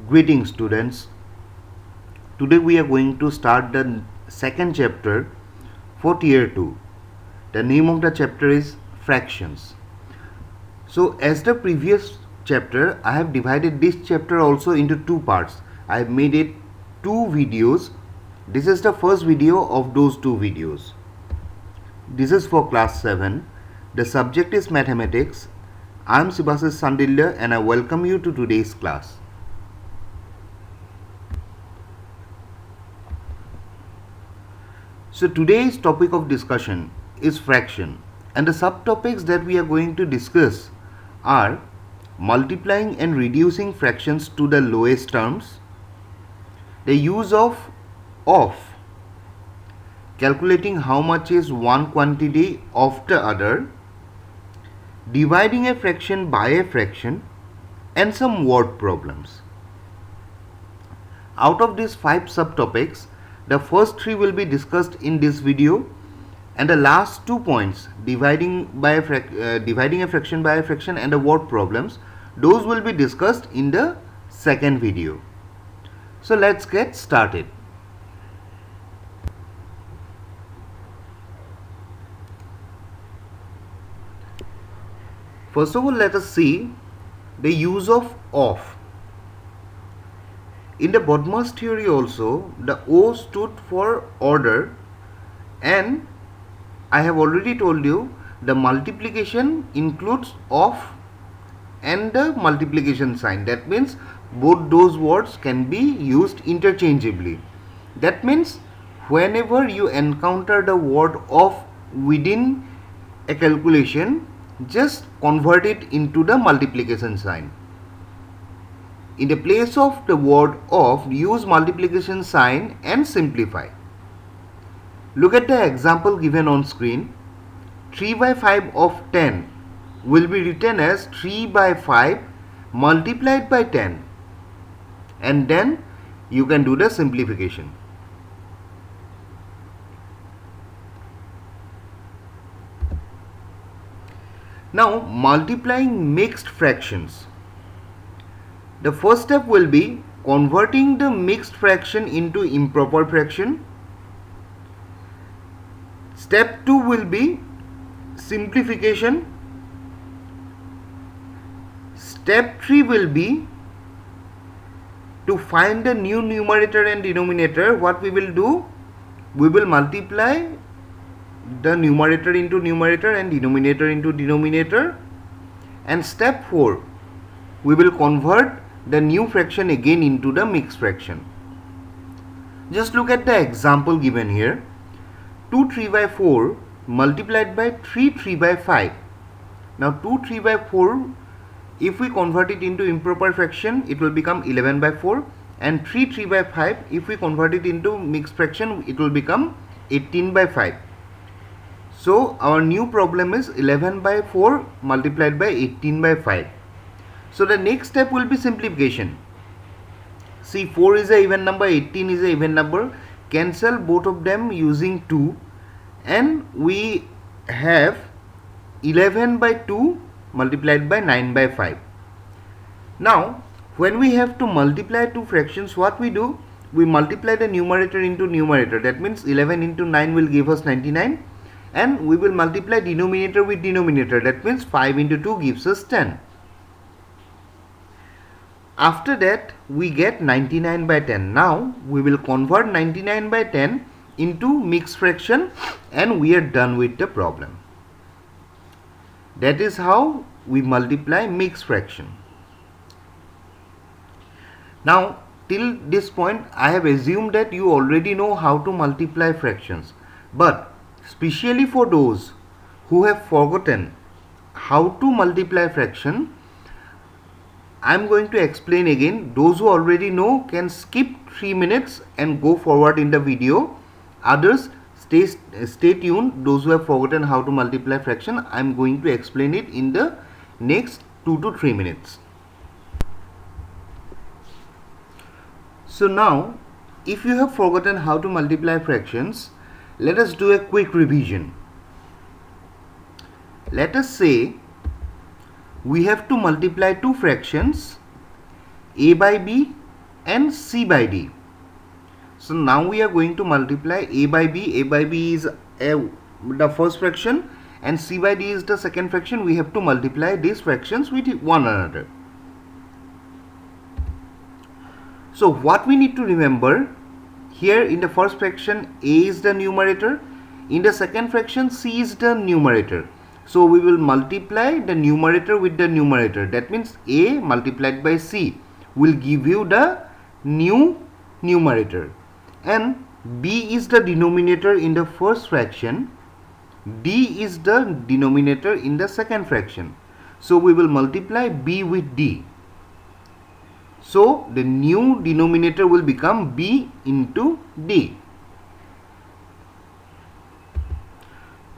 Greetings students. Today we are going to start the second chapter for tier 2. The name of the chapter is fractions. So as the previous chapter, I have divided this chapter also into two parts. I have made it two videos. This is the first video of those two videos. This is for class 7. The subject is mathematics. I am Subhasis Sandilya and I welcome you to today's class. So today's topic of discussion is fraction, and the subtopics that we are going to discuss are multiplying and reducing fractions to the lowest terms, the use of calculating how much is one quantity of the other, dividing a fraction by a fraction, and some word problems. Out of these 5 subtopics, the first 3 will be discussed in this video, and the last 2 points, dividing a fraction by a fraction and the word problems, those will be discussed in the second video. So let's get started. First of all, let us see the use of of. In the BODMAS theory also, the O stood for order, and I have already told you the multiplication includes of and the multiplication sign. That means both those words can be used interchangeably. That means whenever you encounter the word of within a calculation, just convert it into the multiplication sign. In the place of the word of, use multiplication sign and simplify. Look at the example given on screen. 3 by 5 of 10 will be written as 3 by 5 multiplied by 10, and then you can do the simplification. Now multiplying mixed fractions. The first step will be converting the mixed fraction into improper fraction. Step 2 will be simplification. Step 3 will be to find the new numerator and denominator. What we will do? We will multiply the numerator into numerator and denominator into denominator. And step 4, we will convert the new fraction again into the mixed fraction. Just look at the example given here. 2 3 by 4 multiplied by 3 3 by 5. Now 2 3 by 4, if we convert it into improper fraction, it will become 11 by 4, and 3 3 by 5, if we convert it into mixed fraction, it will become 18 by 5. So our new problem is 11 by 4 multiplied by 18 by 5. So the next step will be simplification. See, 4 is a even number, 18 is a even number. Cancel both of them using 2, and we have 11 by 2 multiplied by 9 by 5. Now when we have to multiply two fractions, what we do? We multiply the numerator into numerator. That means 11 into 9 will give us 99, and we will multiply denominator with denominator. That means 5 into 2 gives us 10. After that we get 99 by 10. Now we will convert 99 by 10 into mixed fraction, and we are done with the problem. That is how we multiply mixed fraction. Now till this point I have assumed that you already know how to multiply fractions, but especially for those who have forgotten how to multiply fraction, I am going to explain again. Those who already know can skip 3 minutes and go forward in the video. Others stay tuned. Those who have forgotten how to multiply fraction, I am going to explain it in the next 2 to 3 minutes. So now, if you have forgotten how to multiply fractions, let us do a quick revision. Let us say we have to multiply two fractions, a by b and C by D. So now we are going to multiply A by B. A by B is the first fraction and C by D is the second fraction. We have to multiply these fractions with one another. So what we need to remember, here in the first fraction A is the numerator, in the second fraction C is the numerator. So we will multiply the numerator with the numerator. That means A multiplied by C will give you the new numerator. And B is the denominator in the first fraction. D is the denominator in the second fraction. So we will multiply B with D. So the new denominator will become B into D.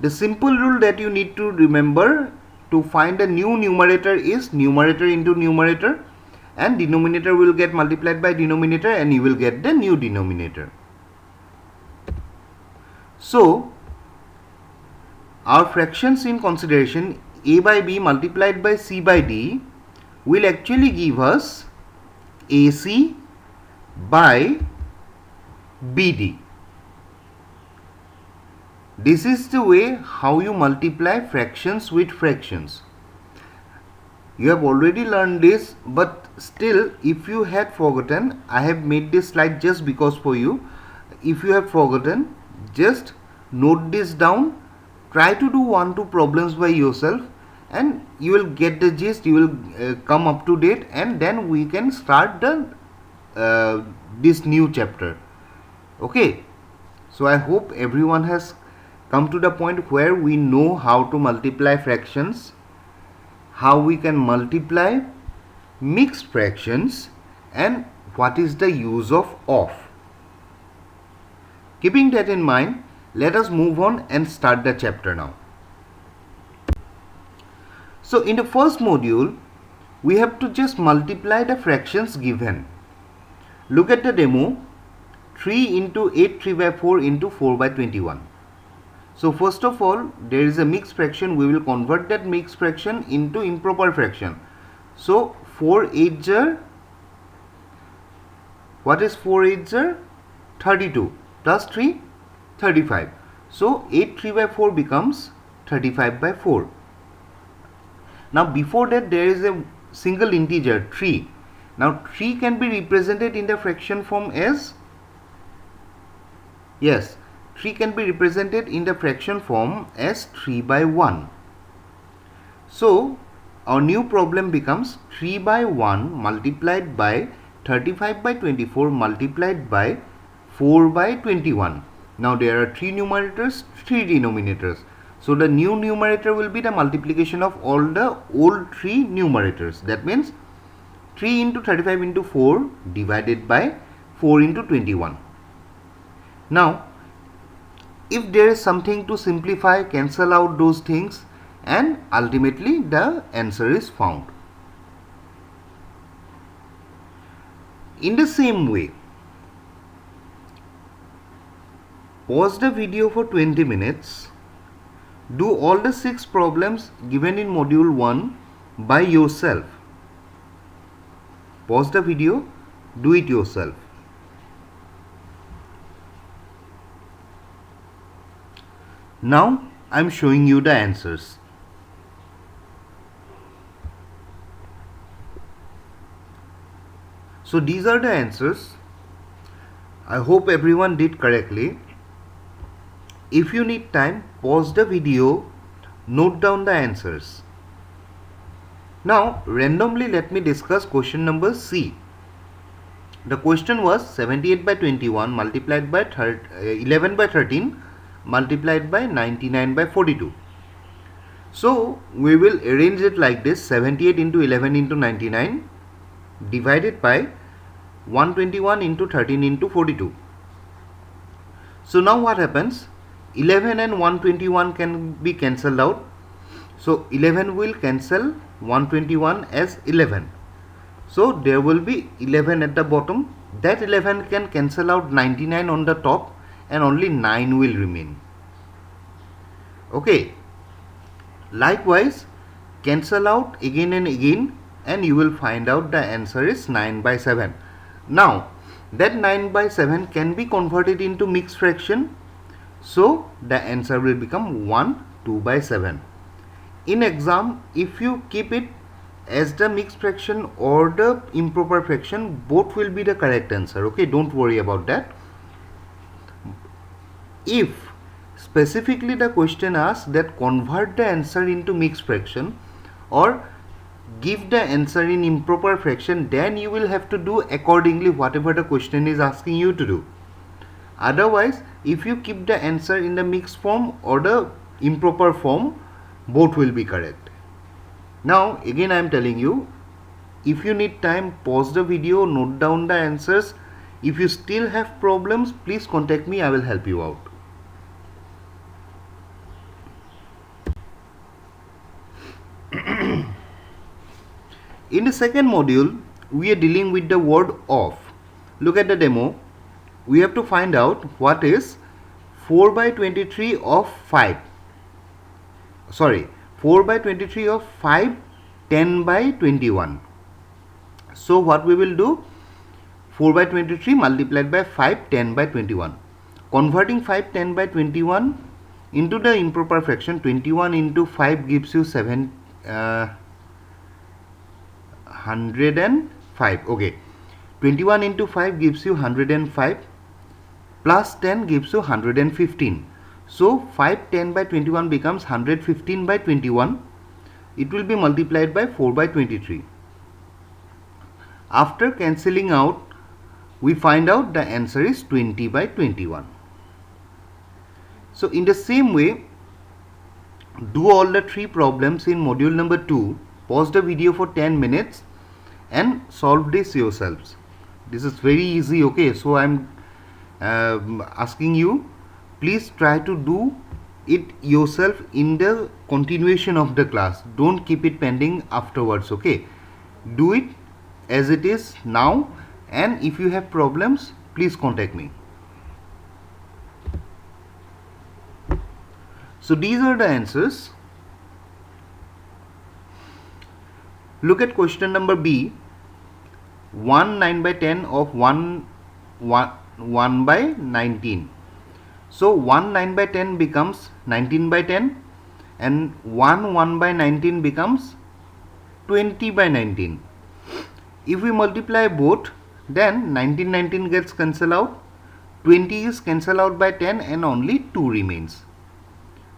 The simple rule that you need to remember to find a new numerator is numerator into numerator, and denominator will get multiplied by denominator and you will get the new denominator. So our fractions in consideration, A by B multiplied by C by D, will actually give us AC by BD. This is the way how you multiply fractions with fractions. You have already learned this, but still if you had forgotten, I have made this slide just because for you. If you have forgotten, just note this down, try to do 1-2 problems by yourself and you will get the gist, you will come up to date, and then we can start the this new chapter. Okay, so I hope everyone has come to the point where we know how to multiply fractions, how we can multiply mixed fractions, and what is the use of off. Keeping that in mind, let us move on and start the chapter now. So in the first module, we have to just multiply the fractions given. Look at the demo, 3 into 8 3 by 4 into 4 by 21. So first of all, there is a mixed fraction. We will convert that mixed fraction into improper fraction. So 4 8s are, what is 4 8s are? 32 plus 3, 35. So 8 3 by 4 becomes 35 by 4. Now before that there is a single integer 3. Now 3 can be represented in the fraction form as, yes, 3 can be represented in the fraction form as 3 by 1. So our new problem becomes 3 by 1 multiplied by 35 by 24 multiplied by 4 by 21. Now there are 3 numerators, 3 denominators. So the new numerator will be the multiplication of all the old 3 numerators. That means 3 into 35 into 4 divided by 4 into 21. Now if there is something to simplify, cancel out those things, and ultimately the answer is found. In the same way, pause the video for 20 minutes, do all the 6 problems given in module 1 by yourself. Pause the video, do it yourself. Now I am showing you the answers. So these are the answers. I hope everyone did correctly. If you need time, pause the video, note down the answers. Now randomly let me discuss question number C. The question was 78 by 21 multiplied by 11 by 13 multiplied by 99 by 42. So we will arrange it like this: 78 into 11 into 99 divided by 121 into 13 into 42. So now what happens? 11 and 121 can be cancelled out. So 11 will cancel 121 as 11. So there will be 11 at the bottom. That 11 can cancel out 99 on the top, and only 9 will remain. Okay. Likewise, cancel out again and again, and you will find out the answer is 9 by 7. Now that 9 by 7 can be converted into mixed fraction, so the answer will become 1 2 by 7. In exam, if you keep it as the mixed fraction or the improper fraction, both will be the correct answer. Okay, don't worry about that. If specifically the question asks that convert the answer into mixed fraction or give the answer in improper fraction, then you will have to do accordingly whatever the question is asking you to do. Otherwise, if you keep the answer in the mixed form or the improper form, both will be correct. Now again I am telling you, if you need time, pause the video, note down the answers. If you still have problems, please contact me, I will help you out. In the second module, we are dealing with the word of. Look at the demo. We have to find out what is 4 by 23 of 5. Sorry, 4 by 23 of 5, 10 by 21. So what we will do? 4 by 23 multiplied by 5, 10 by 21. Converting 5, 10 by 21 into the improper fraction, 21 into 5 gives you 105. Okay, 21 into 5 gives you 105 plus 10 gives you 115. So 5 10 by 21 becomes 115 by 21. It will be multiplied by 4 by 23. After cancelling out, we find out the answer is 20 by 21. So in the same way, do all the 3 problems in module number 2. Pause the video for 10 minutes and solve this yourselves. This is very easy. Okay, so I am asking you, please try to do it yourself in the continuation of the class. Don't keep it pending afterwards. Okay, do it as it is now, and if you have problems, please contact me. So these are the answers. Look at question number B. 1 9 by 10 of 1 by 19. So 1 9 by 10 becomes 19 by 10 and 1 by 19 becomes 20 by 19. If we multiply both, then 19 gets cancelled out, 20 is cancelled out by 10 and only 2 remains.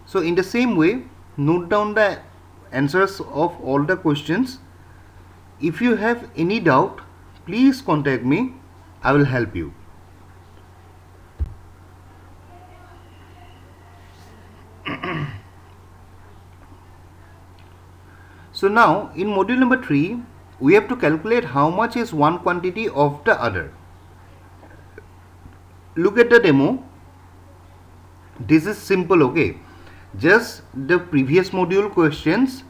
So in the same way, note down the answers of all the questions. If you have any doubt, please contact me, I will help you. So now in module number 3, we have to calculate how much is one quantity of the other. Look at the demo. This is simple, okay? Just the previous module questions,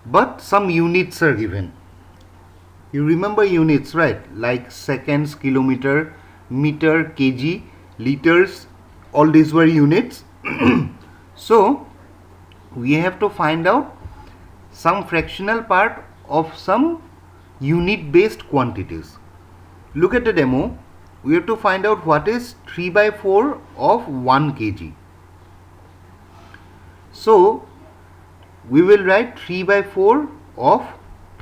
but some units are given. You remember units, right? Like seconds, kilometer, meter, kg, liters, all these were units. So we have to find out some fractional part of some unit based quantities. Look at the demo. We have to find out what is 3 by 4 of 1 kg. So we will write 3 by 4 of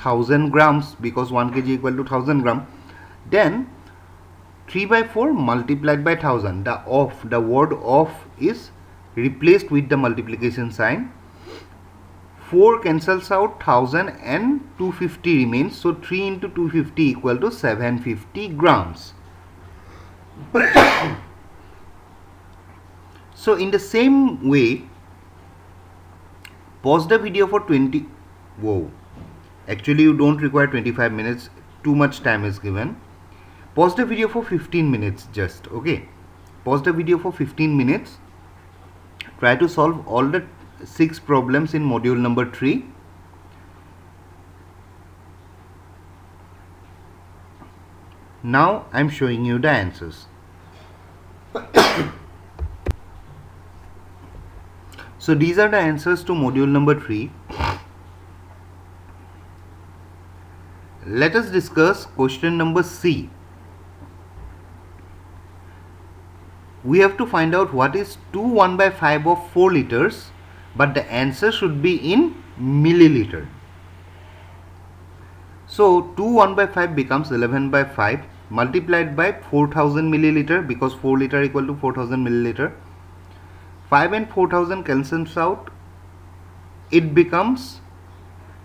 1000 grams because 1 kg equal to 1000 gram. Then 3 by 4 multiplied by 1000. The word of is replaced with the multiplication sign. 4 cancels out 1000 and 250 remains. So 3 into 250 equal to 750 grams. So in the same way, pause the video for 20. Whoa. Actually, you don't require 25 minutes. Too much time is given. Pause the video for 15 minutes just. Okay. Pause the video for 15 minutes. Try to solve all the 6 problems in module number 3. Now I am showing you the answers. So these are the answers to module number 3. Let us discuss question number C. we have to find out what is 2 1 by 5 of 4 liters, but the answer should be in milliliter. So 2 1 by 5 becomes 11 by 5 multiplied by 4000 milliliter, because 4 liter equal to 4000 milliliter. 5 and 4000 cancels out. It becomes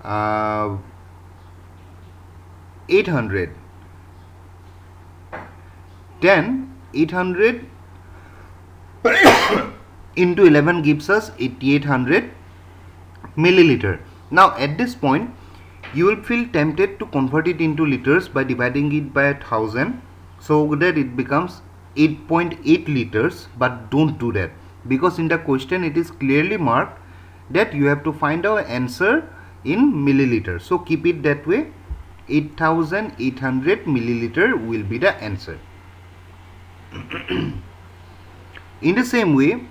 800. Then 800 into 11 gives us 8800 milliliter. Now at this point you will feel tempted to convert it into liters by dividing it by 1000, so that it becomes 8.8 liters, but don't do that, because in the question it is clearly marked that you have to find our answer in milliliter. So keep it that way. 8800 milliliter will be the answer. In the same way,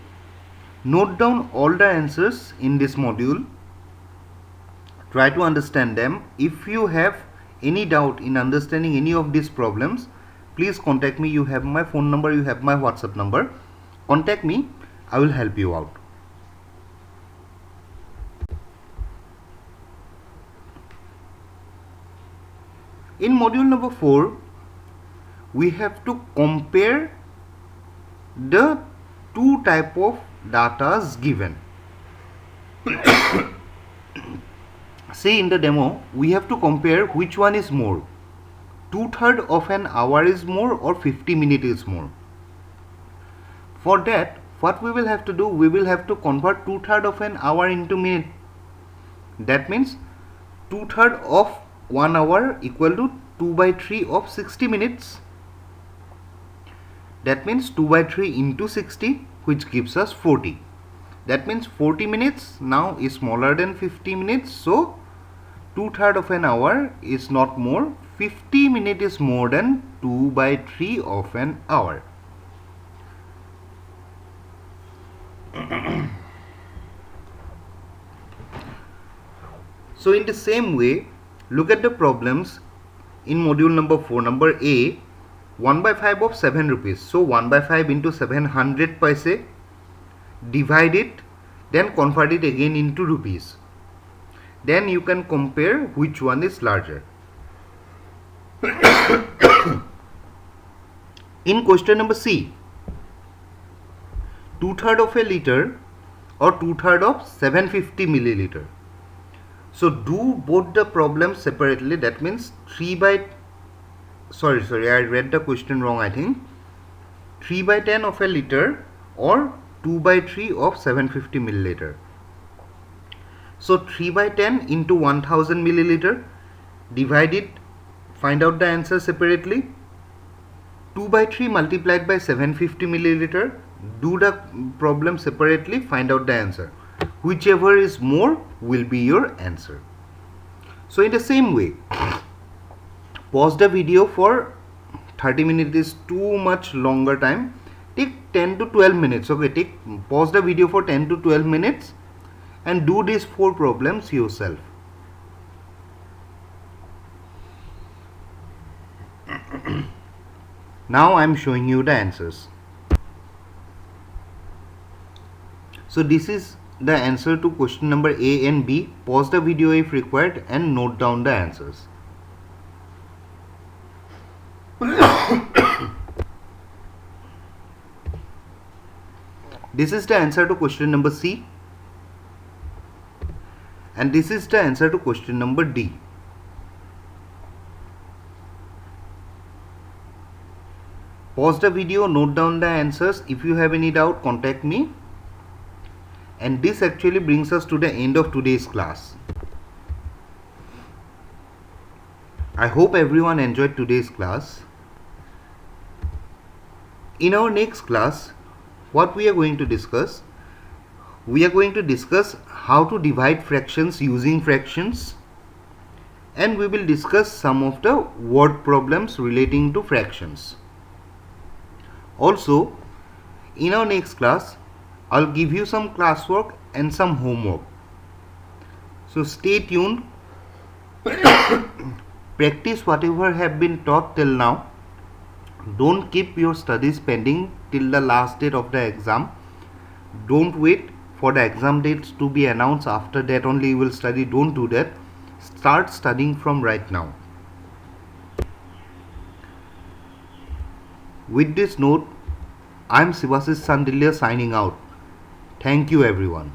note down all the answers in this module. Try to understand them. If you have any doubt in understanding any of these problems, please contact me. You have my phone number, you have my WhatsApp number. Contact me, I will help you out. In module number 4, we have to compare the two type of datas given. See, in the demo we have to compare which one is more, 2/3 of an hour is more or 50 minutes is more. For that, what we will have to do, we will have to convert 2/3 of an hour into minute. That means 2/3 of 1 hour equal to 2/3 of 60 minutes. That means 2/3 into 60, which gives us 40. That means 40 minutes now is smaller than 50 minutes. So 2/3 of an hour is not more. 50 minutes is more than 2/3 of an hour. So in the same way, look at the problems in module number 4. Number A, 1 by 5 of 7 rupees. So 1 by 5 into 700 paise, divide it, then convert it again into rupees. Then you can compare which one is larger. In question number C, 2/3 of a liter or 2/3 of 750 milliliter. So do both the problems separately. That means 3 by, sorry, I read the question wrong, I think. 3/10 of a liter or 2/3 of 750 milliliter. So 3/10 into 1000 milliliter, divide it, find out the answer separately. 2/3 multiplied by 750 milliliter, do the problem separately, find out the answer. Whichever is more will be your answer. So in the same way, pause the video for 30 minutes is too much longer time. Take 10 to 12 minutes. Okay, pause the video for 10 to 12 minutes and do these 4 problems yourself. Now I am showing you the answers. So this is the answer to question number A and B. Pause the video if required and note down the answers. This is the answer to question number C, and this is the answer to question number D. Pause the video, note down the answers. If you have any doubt, contact me. And this actually brings us to the end of today's class. I hope everyone enjoyed today's class. In our next class, what we are going to discuss? We are going to discuss how to divide fractions using fractions, and we will discuss some of the word problems relating to fractions. Also, in our next class, I'll give you some classwork and some homework. So stay tuned. Practice whatever have been taught till now. Don't keep your studies pending till the last date of the exam. Don't wait for the exam dates to be announced. After that only you will study. Don't do that. Start studying from right now. With this note, I am Sivashish Sandilya signing out. Thank you everyone.